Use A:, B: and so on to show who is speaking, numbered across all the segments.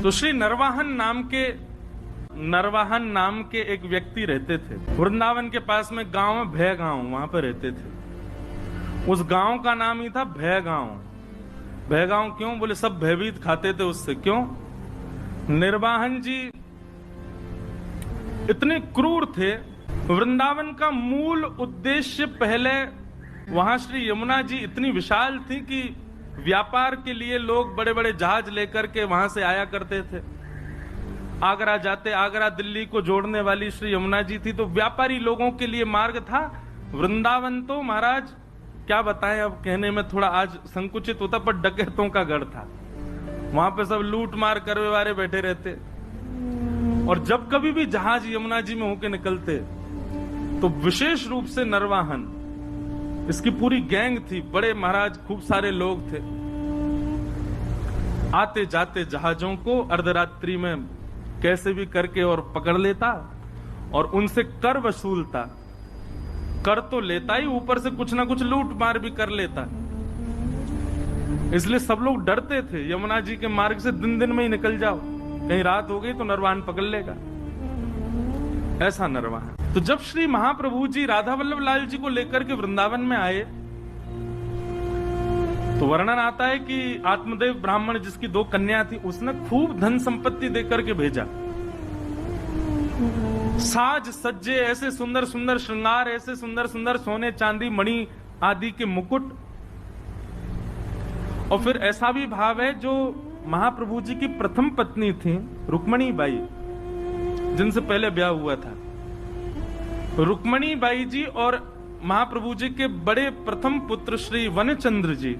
A: तो श्री नरवाहन नाम के एक व्यक्ति रहते थे वृंदावन के पास में। गांव है भय गांव, वहां पर रहते थे। उस गांव का नाम ही था भय गांव। भय गांव क्यों? बोले सब भयभीत खाते थे उससे। क्यों? निर्वाहन जी इतने क्रूर थे। वृंदावन का मूल उद्देश्य पहले, वहां श्री यमुना जी इतनी विशाल थी कि व्यापार के लिए लोग बड़े बड़े जहाज लेकर के वहां से आया करते थे। आगरा जाते, आगरा दिल्ली को जोड़ने वाली श्री यमुना जी थी, तो व्यापारी लोगों के लिए मार्ग था। वृंदावन तो महाराज क्या बताएं, अब कहने में थोड़ा आज संकुचित होता, पर डकैतों का गढ़ था। वहां पे सब लूट मार करवे वाले बैठे रहते, और जब कभी भी जहाज यमुना जी में होके निकलते तो विशेष रूप से नरवाहन, इसकी पूरी गैंग थी, बड़े महाराज खूब सारे लोग थे। आते जाते जहाजों को अर्धरात्रि में कैसे भी करके और पकड़ लेता और उनसे कर वसूलता। कर तो लेता ही, ऊपर से कुछ ना कुछ लूट मार भी कर लेता। इसलिए सब लोग डरते थे यमुना जी के मार्ग से, दिन दिन में ही निकल जाओ, कहीं रात हो गई तो नरवाहन पकड़ लेगा। ऐसा नरवाहन। तो जब श्री महाप्रभु जी राधा वल्लभ लाल जी को लेकर के वृंदावन में आए तो वर्णन आता है कि आत्मदेव ब्राह्मण जिसकी 2 कन्या थी, उसने खूब धन संपत्ति देकर के भेजा। साज सज्जे, ऐसे सुंदर सुंदर श्रृंगार, ऐसे सुंदर सुंदर सोने चांदी मणि आदि के मुकुट। और फिर ऐसा भी भाव है, जो महाप्रभु जी की प्रथम पत्नी थी रुक्मणी बाई, जिनसे पहले ब्याह हुआ था, रुक्मणी बाई जी और महाप्रभु जी के बड़े प्रथम पुत्र श्री वनचंद्र जी,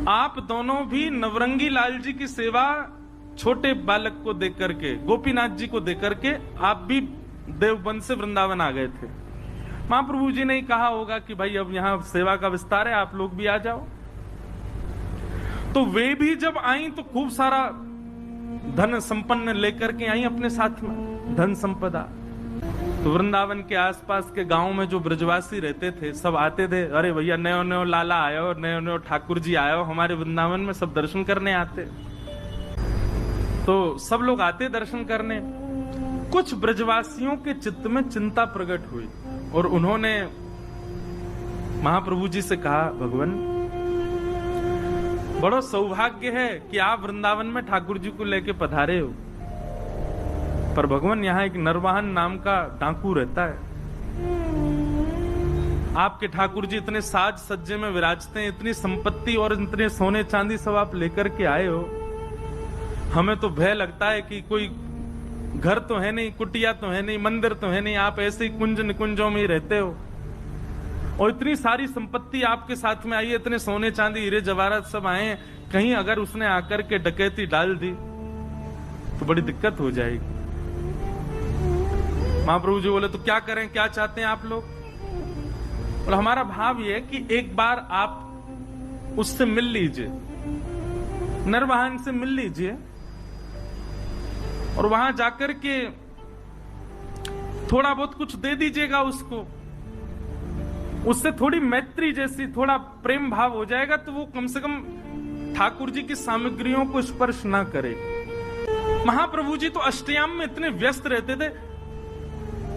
A: आप दोनों भी नवरंगी लाल जी की सेवा छोटे बालक को देकर के, गोपीनाथ जी को देकर के, आप भी देवबंद से वृंदावन आ गए थे। महाप्रभु जी ने ही कहा होगा कि भाई अब यहां सेवा का विस्तार है, आप लोग भी आ जाओ। तो वे भी जब आई तो खूब सारा धन संपन्न लेकर के आई अपने साथ में, धन संपदा। तो वृंदावन के आसपास के गांव में जो ब्रजवासी रहते थे सब आते थे, अरे भैया नयो नयो लाला आयो, नयो नयो ठाकुर जी आयो हमारे वृंदावन में, सब दर्शन करने आते। तो सब लोग आते दर्शन करने। कुछ ब्रजवासियों के चित्त में चिंता प्रकट हुई और उन्होंने महाप्रभु जी से कहा, भगवान बड़ा सौभाग्य है कि आप वृंदावन में ठाकुर जी को लेके पधारे हो, पर भगवान यहाँ एक नरवाहन नाम का डाकू रहता है। आपके ठाकुर जी इतने साज सज्जे में विराजते हैं, इतनी संपत्ति और इतने सोने चांदी सब आप लेकर के आए हो, हमें तो भय लगता है कि कोई घर तो है नहीं, कुटिया तो है नहीं, मंदिर तो है नहीं, आप ऐसे ही कुंज निकुंजों में ही रहते हो, और इतनी सारी संपत्ति आपके साथ में आई है, इतने सोने चांदी हीरे जवाहरात सब आए हैं, कहीं अगर उसने आकर के डकैती डाल दी तो बड़ी दिक्कत हो जाएगी। महाप्रभु जी बोले, तो क्या करें, क्या चाहते हैं आप लोग? और हमारा भाव यह है कि एक बार आप उससे मिल लीजिए, नरवाहन से मिल लीजिए, और वहां जाकर के थोड़ा बहुत कुछ दे दीजिएगा उसको, उससे थोड़ी मैत्री जैसी, थोड़ा प्रेम भाव हो जाएगा, तो वो कम से कम ठाकुर जी की सामग्रियों को स्पर्श ना करे। महाप्रभु जी तो अष्टयाम में इतने व्यस्त रहते थे,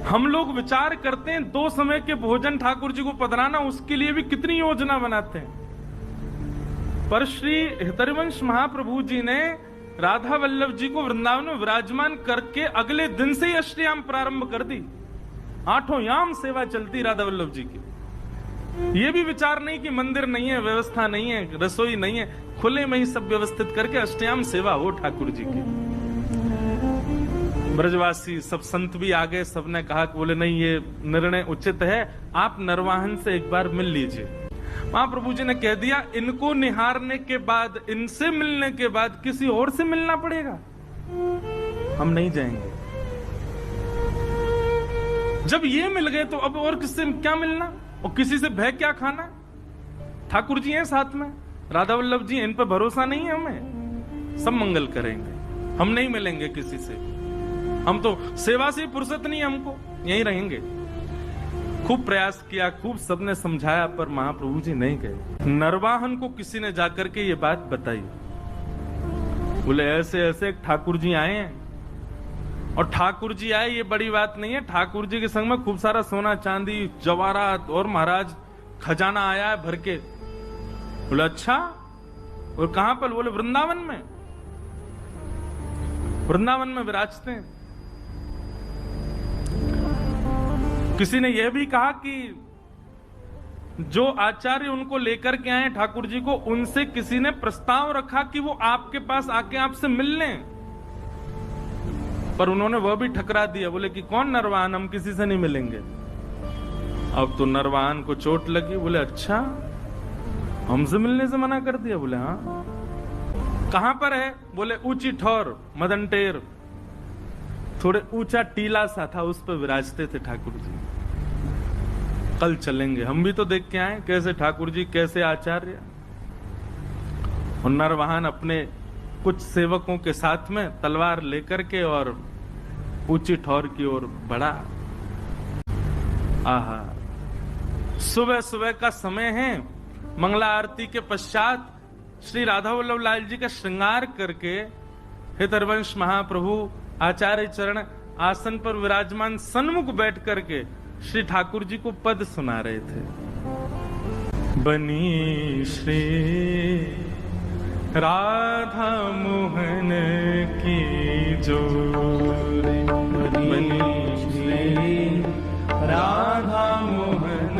A: हम लोग विचार करते हैं 2 समय के भोजन ठाकुर जी को पधराना, उसके लिए भी कितनी योजना बनाते हैं। पर श्री हितरिवंश महाप्रभु जी ने राधा वल्लभ जी को वृंदावन में विराजमान करके अगले दिन से ही अष्टयाम प्रारंभ कर दी। 8 याम सेवा चलती राधा वल्लभ जी की। ये भी विचार नहीं कि मंदिर नहीं है, व्यवस्था नहीं है, रसोई नहीं है, खुले में ही सब व्यवस्थित करके अष्टयाम सेवा हो ठाकुर जी की। ब्रजवासी सब संत भी आ गए, सबने कहा कि बोले नहीं ये निर्णय उचित है, आप नरवाहन से एक बार मिल लीजिए। महाप्रभु जी ने कह दिया, इनको निहारने के बाद, इनसे मिलने के बाद किसी और से मिलना पड़ेगा, हम नहीं जाएंगे। जब ये मिल गए तो अब और किससे क्या मिलना और किसी से भय क्या खाना? ठाकुर जी हैं साथ में, राधा वल्लभ जी, इन पर भरोसा नहीं है हमें, सब मंगल करेंगे, हम नहीं मिलेंगे किसी से, हम तो सेवा से फुर्सत नहीं, हमको यहीं रहेंगे। खूब प्रयास किया, खूब सबने समझाया, पर महाप्रभु जी नहीं गए। नरवाहन को किसी ने जाकर के ये बात बताई। बोले ऐसे ऐसे ठाकुर जी आए हैं, और ठाकुर जी आए ये बड़ी बात नहीं है, ठाकुर जी के संग में खूब सारा सोना चांदी जवाहरात और महाराज खजाना आया है भर के। बोले अच्छा, और कहां पर? बोले वृंदावन में, वृंदावन में विराजते हैं। किसी ने यह भी कहा कि जो आचार्य उनको लेकर के आए ठाकुर जी को, उनसे किसी ने प्रस्ताव रखा कि वो आपके पास आके आपसे मिल लें, पर उन्होंने वह भी ठकरा दिया। बोले कि कौन नरवाहन, हम किसी से नहीं मिलेंगे। अब तो नरवाहन को चोट लगी। बोले अच्छा, हमसे मिलने से मना कर दिया? बोले हाँ। कहां पर है? बोले ऊंची ठौर मदनटेर, थोड़े ऊंचा टीला सा था, उस पर विराजते थे ठाकुर जी। कल चलेंगे, हम भी तो देख के आए कैसे ठाकुर जी, कैसे आचार्य। और नरवाहन अपने कुछ सेवकों के साथ में तलवार लेकर के और ऊंची ठौर की ओर बढ़ा। आहा, सुबह सुबह का समय है, मंगला आरती के पश्चात श्री राधा वल्लभ लाल जी का श्रृंगार करके हितरवंश महाप्रभु आचार्य चरण आसन पर विराजमान सन्मुख बैठ करके श्री ठाकुर जी को पद सुना रहे थे। बनी श्री राधा मोहन की जोड़ी, बनी श्री राधा मोहन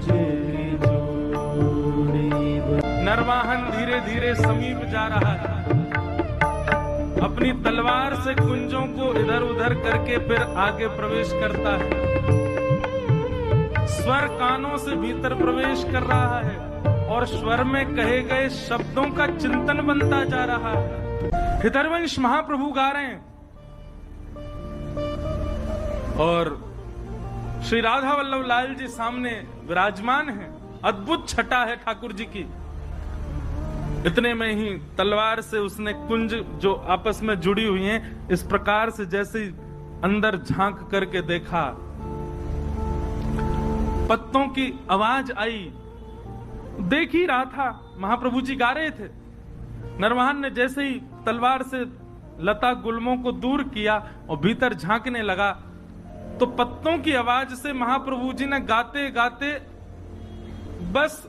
A: की जोड़ी। नरवाहन धीरे धीरे समीप जा रहा है, अपनी तलवार से कुंजों को इधर उधर करके फिर आगे प्रवेश करता है। स्वर कानों से भीतर प्रवेश कर रहा है और स्वर में कहे गए शब्दों का चिंतन बनता जा रहा है। हितरवंश महाप्रभु गा रहे हैं और श्री राधा वल्लभ लाल जी सामने विराजमान हैं। अद्भुत छटा है ठाकुर जी की। इतने में ही तलवार से उसने कुंज जो आपस में जुड़ी हुई हैं, इस प्रकार से जैसे अंदर झांक करके देखा, पत्तों की आवाज आई। देख ही रहा था, महाप्रभु जी गा रहे थे। नरवाहन ने जैसे ही तलवार से लता गुल्मों को दूर किया और भीतर झांकने लगा, तो पत्तों की आवाज से महाप्रभु जी ने गाते गाते बस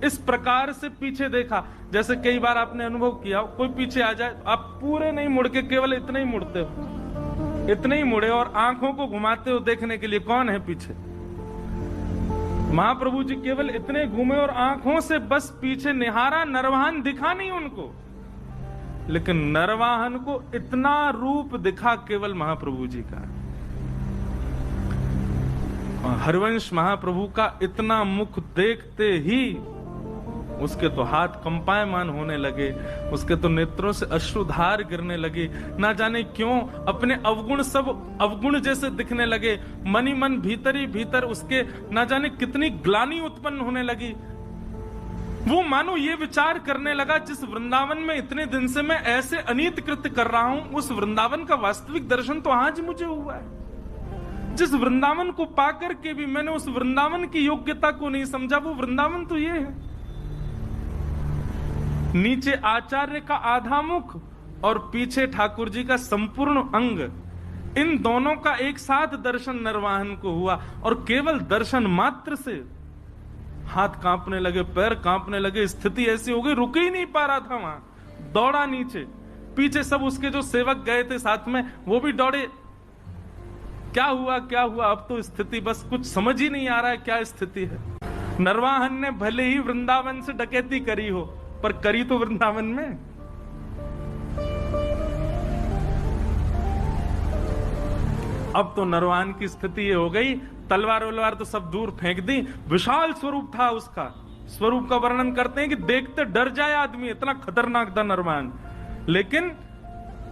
A: इस प्रकार से पीछे देखा। जैसे कई बार आपने अनुभव किया, कोई पीछे आ जाए, आप पूरे नहीं मुड़ के केवल इतने ही मुड़ते हो, इतने ही मुड़े और आंखों को घुमाते हो देखने के लिए कौन है पीछे। महाप्रभु जी केवल इतने घूमे और आंखों से बस पीछे निहारा। नरवाहन दिखा नहीं उनको, लेकिन नरवाहन को इतना रूप दिखा केवल महाप्रभु जी का। हरिवंश महाप्रभु का इतना मुख देखते ही उसके तो हाथ कंपायमान होने लगे, उसके तो नेत्रों से अश्रुधार गिरने लगे। ना जाने क्यों अपने अवगुण सब अवगुण जैसे दिखने लगे। मनी मन भीतर ही भीतर उसके ना जाने कितनी ग्लानि उत्पन्न होने लगी। वो मानो ये विचार करने लगा, जिस वृंदावन में इतने दिन से मैं ऐसे अनीत कृत्य कर रहा हूं, उस वृंदावन का वास्तविक दर्शन तो आज मुझे हुआ है। जिस वृंदावन को पाकर के भी मैंने उस वृंदावन की योग्यता को नहीं समझा, वो वृंदावन तो ये है। नीचे आचार्य का आधा मुख और पीछे ठाकुर जी का संपूर्ण अंग, इन दोनों का एक साथ दर्शन नरवाहन को हुआ। और केवल दर्शन मात्र से हाथ कांपने लगे, पैर कांपने लगे, स्थिति ऐसी हो गई रुक ही नहीं पा रहा था वहां, दौड़ा नीचे। पीछे सब उसके जो सेवक गए थे साथ में, वो भी दौड़े। क्या हुआ क्या हुआ, अब तो स्थिति बस कुछ समझ ही नहीं आ रहा है क्या स्थिति है। नरवाहन ने भले ही वृंदावन से डकैती करी हो, पर करी तो वृंदावन में। अब तो नरवाहन की स्थिति ये हो गई, तलवार वलवार तो सब दूर फेंक दी। विशाल स्वरूप था उसका, स्वरूप का वर्णन करते हैं कि देखते डर जाए आदमी, इतना खतरनाक था नरवाहन। लेकिन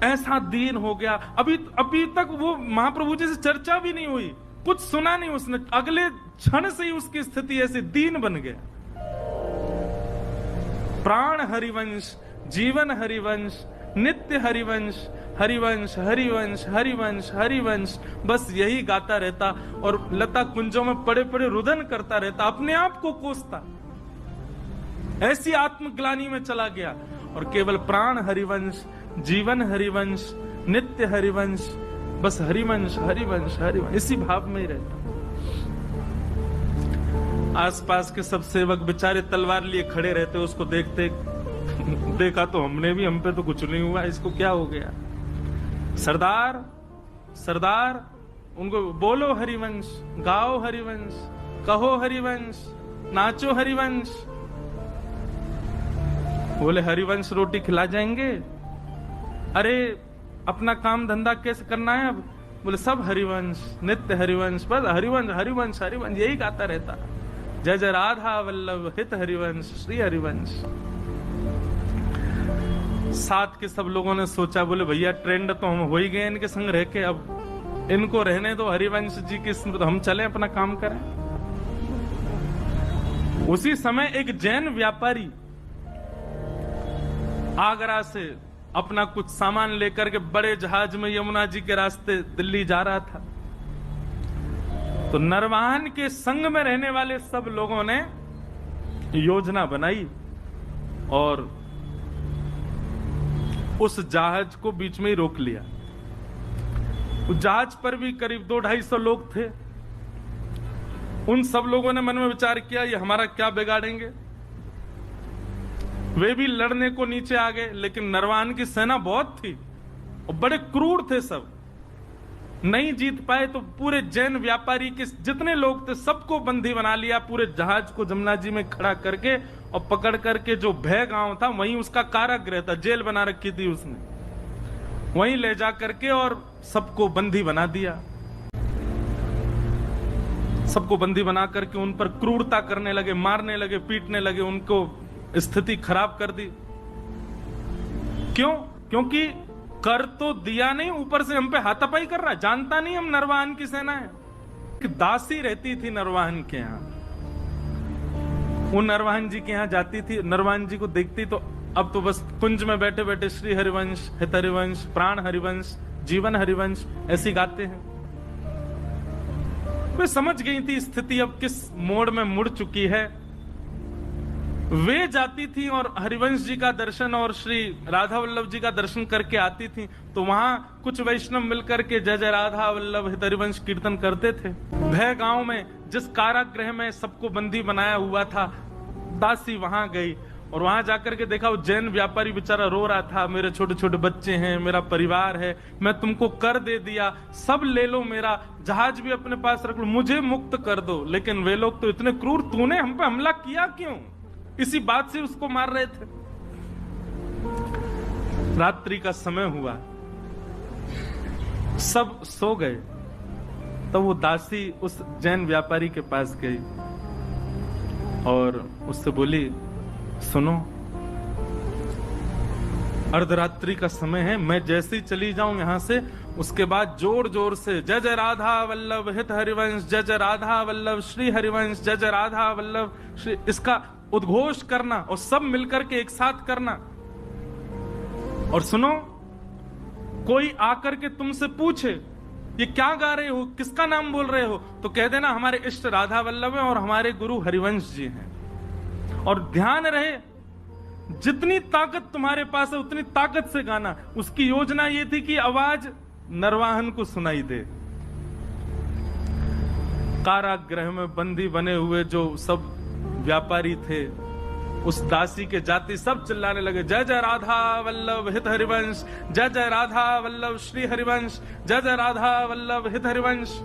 A: ऐसा दीन हो गया, अभी तक वो महाप्रभु जी से चर्चा भी नहीं हुई, कुछ सुना नहीं उसने, अगले क्षण से ही उसकी स्थिति ऐसी दीन बन गया। प्राण हरिवंश, जीवन हरिवंश, नित्य हरिवंश, हरिवंश हरिवंश हरिवंश हरिवंश, बस यही गाता रहता और लता कुंजों में पड़े पड़े रुदन करता रहता, अपने आप को कोसता। ऐसी आत्मग्लानि में चला गया और केवल प्राण हरिवंश, जीवन हरिवंश, नित्य हरिवंश, बस हरिवंश हरिवंश हरिवंश, इसी भाव में ही रहता। आसपास के सब सेवक बेचारे तलवार लिए खड़े रहते, उसको देखते देखा तो हमने भी, हम पे तो कुछ नहीं हुआ, इसको क्या हो गया। सरदार सरदार, उनको बोलो हरिवंश, गाओ हरिवंश, कहो हरिवंश, नाचो हरिवंश। बोले हरिवंश रोटी खिला जाएंगे? अरे अपना काम धंधा कैसे करना है अब? बोले सब हरिवंश, नित्य हरिवंश, बस हरिवंश हरिवंश हरिवंश, यही गाता रहता। जय जय राधा वल्लभ हित हरिवंश, श्री हरिवंश। साथ के सब लोगों ने सोचा, बोले भैया ट्रेंड तो हम हो ही गए इनके संग रह के, अब इनको रहने दो, हरिवंश जी की स्मृति, हम चले अपना काम करें। उसी समय एक जैन व्यापारी आगरा से अपना कुछ सामान लेकर के बड़े जहाज में यमुना जी के रास्ते दिल्ली जा रहा था। तो नरवाहन के संग में रहने वाले सब लोगों ने योजना बनाई और उस जहाज को बीच में ही रोक लिया। उस जहाज पर भी करीब 200-250 लोग थे। उन सब लोगों ने मन में विचार किया, ये हमारा क्या बिगाड़ेंगे। वे भी लड़ने को नीचे आ गए, लेकिन नरवाहन की सेना बहुत थी और बड़े क्रूर थे सब, नहीं जीत पाए। तो पूरे जैन व्यापारी के जितने लोग थे सबको बंदी बना लिया, पूरे जहाज को जमुना जी में खड़ा करके और पकड़ करके जो भय गांव था वहीं उसका कारागृह था, जेल बना रखी थी उसने, वहीं ले जा करके और सबको बंदी बना दिया। सबको बंदी बना करके उन पर क्रूरता करने लगे, मारने लगे, पीटने लगे, उनको स्थिति खराब कर दी। क्यों? क्योंकि कर तो दिया नहीं, ऊपर से हम पे हाथापाई कर रहा है, जानता नहीं हम नरवाहन की सेना है। एक दासी रहती थी नरवाहन के यहाँ, वो नरवाहन जी के यहाँ जाती थी, नरवाहन जी को देखती तो अब तो बस कुंज में बैठे बैठे श्री हरिवंश, हित हरिवंश, प्राण हरिवंश, जीवन हरिवंश ऐसी गाते हैं। वे समझ गई थी स्थिति अब किस मोड़ में मुड़ चुकी है। वे जाती थी और हरिवंश जी का दर्शन और श्री राधा वल्लभ जी का दर्शन करके आती थी, तो वहां कुछ वैष्णव मिलकर के जय जय राधा वल्लभ हित हरिवंश कीर्तन करते थे। भय गांव में जिस कारागृह में सबको बंदी बनाया हुआ था, दासी वहां गई और वहां जाकर के देखा वो जैन व्यापारी बेचारा रो रहा था, मेरे छोटे छोटे बच्चे हैं, मेरा परिवार है, मैं तुमको कर दे दिया, सब ले लो, मेरा जहाज भी अपने पास रख लो, मुझे मुक्त कर दो। लेकिन वे लोग तो इतने क्रूर, तूने हम पे हमला किया क्यों? इसी बात से उसको मार रहे थे। रात्रि का समय हुआ, सब सो गए, तो वो दासी उस जैन व्यापारी के पास गई और उससे बोली, सुनो, अर्धरात्रि का समय है, मैं जैसे ही चली जाऊं यहां से, उसके बाद जोर जोर से जय जय राधा वल्लभ हित हरिवंश, जय जय राधा वल्लभ श्री हरिवंश, जय जय राधा वल्लभ श्री, इसका उद्घोष करना और सब मिलकर के एक साथ करना। और सुनो, कोई आकर के तुमसे पूछे ये क्या गा रहे हो, किसका नाम बोल रहे हो, तो कह देना हमारे इष्ट राधा वल्लभ हैं और हमारे गुरु हरिवंश जी हैं। और ध्यान रहे, जितनी ताकत तुम्हारे पास है उतनी ताकत से गाना। उसकी योजना ये थी कि आवाज नरवाहन को सुनाई दे। कारागृह में बंदी बने हुए जो सब व्यापारी थे, उस दासी के जाति सब चिल्लाने लगे, जय जय राधा वल्लभ हित हरिवंश, जय जय राधा वल्लभ श्री हरिवंश, जय जय राधा वल्लभ हित हरिवंश।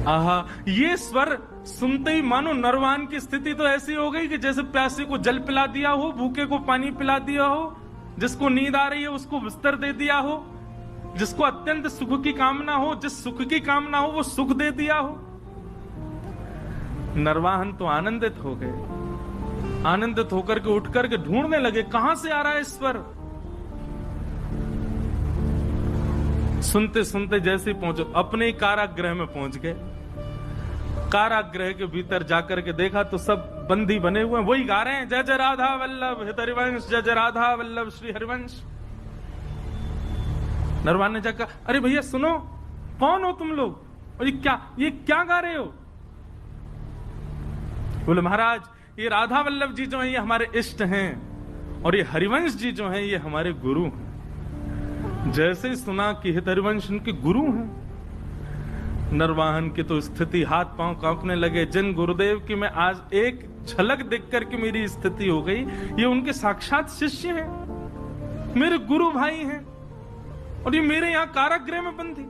A: आहा, ये स्वर सुनते ही मानो नरवाहन की स्थिति तो ऐसी हो गई कि जैसे प्यासे को जल पिला दिया हो, भूखे को पानी पिला दिया हो, जिसको नींद आ रही है उसको बिस्तर दे दिया हो, जिसको अत्यंत सुख की कामना हो, जिस सुख की कामना हो वो सुख दे दिया हो। नरवाहन तो आनंदित हो गए, आनंदित होकर के उठ करके ढूंढने लगे कहां से आ रहा है स्वर। सुनते सुनते जैसे पहुंचे, अपने ही कारागृह में पहुंच गए। कारागृह के भीतर जाकर के देखा तो सब बंदी बने हुए हैं, वही गा रहे हैं, जय जय राधा वल्लभ हित हरिवंश, जय जय राधा वल्लभ श्री हरिवंश। नरवाहन ने जाकर, अरे भैया सुनो, कौन हो तुम लोग और ये क्या गा रहे हो? बोले महाराज, ये राधा वल्लभ जी जो है ये हमारे इष्ट हैं और ये हरिवंश जी जो हैं ये हमारे गुरु हैं। जैसे सुना कि हित हरिवंश उनके गुरु हैं। नरवाहन की तो स्थिति, हाथ पांव कांपने लगे। जिन गुरुदेव की मैं आज एक झलक देख करके मेरी स्थिति हो गई, ये उनके साक्षात शिष्य हैं, मेरे गुरु भाई हैं, और ये मेरे यहाँ कारागृह में बंदी।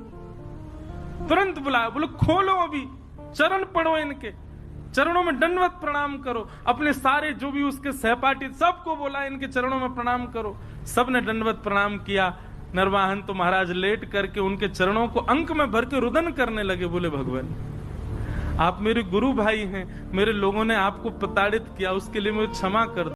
A: तुरंत बुलाया, बोलो खोलो, अभी चरण पढ़ो, इनके चरणों में दंडवत प्रणाम करो। अपने सारे जो भी उसके सहपाठी सबको बोला इनके चरणों में प्रणाम करो। सबने दंडवत प्रणाम किया। नरवाहन तो महाराज लेट करके उनके चरणों को अंक में भर के रुदन करने लगे। बोले भगवान, आप मेरे गुरु भाई हैं, मेरे लोगों ने आपको प्रताड़ित किया, उसके लिए मुझे क्षमा कर दो।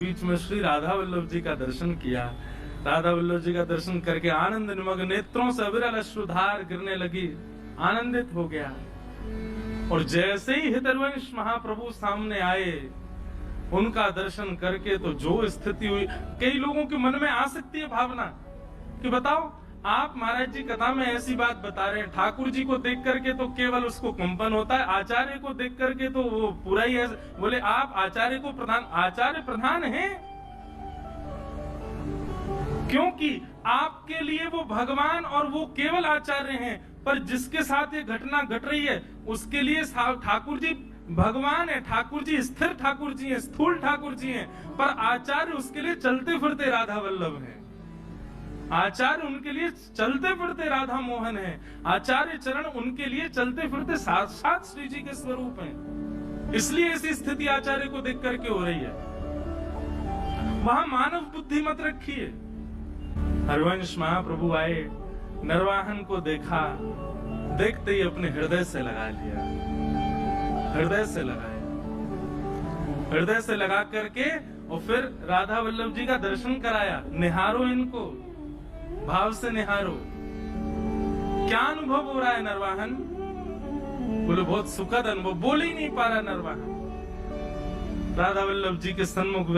A: बीच में श्री राधा वल्लभ जी का दर्शन किया। राधा वल्लभ जी का दर्शन करके आनंद निमग्न नेत्रों से अविरल अश्रुधार गिरने लगी, आनंदित हो गया। और जैसे ही हितरवंश महाप्रभु सामने आए, उनका दर्शन करके तो जो स्थिति हुई, कई लोगों के मन में आ सकती है भावना कि बताओ आप महाराज जी कथा में ऐसी बात बता रहे हैं, ठाकुर जी को देख करके तो केवल उसको कंपन होता है, आचार्य को देख करके तो वो पूरा ही है। बोले आप आचार्य को आचार्य प्रधान हैं, क्योंकि आपके लिए वो भगवान और वो केवल आचार्य हैं, पर जिसके साथ ये घटना घट रही है उसके लिए ठाकुर जी भगवान है, ठाकुर जी स्थिर ठाकुर जी हैं, स्थूल ठाकुर जी हैं, पर आचार्य उसके लिए चलते फिरते राधा वल्लभ हैं। आचार्य उनके लिए चलते फिरते राधा मोहन है। आचार्य चरण उनके लिए चलते फिरते साक्षात श्री जी के स्वरूप हैं। इसलिए ऐसी स्थिति आचार्य को देख करके हो रही है। वहां मानव बुद्धि मत रखिए। हरिवंश महाप्रभु आए, नरवाहन को देखा, देखते ही अपने हृदय से लगा लिया, हृदय से लगाया, हृदय से लगा करके और फिर राधा वल्लभ जी का दर्शन कराया। निहारो इनको, भाव से निहारो। क्या अनुभव हो रहा है नरवाहन? बोले बहुत सुखद अनुभव। बोल ही नहीं पा रहा नरवाहन। राधा वल्लभ जी के सन्मुख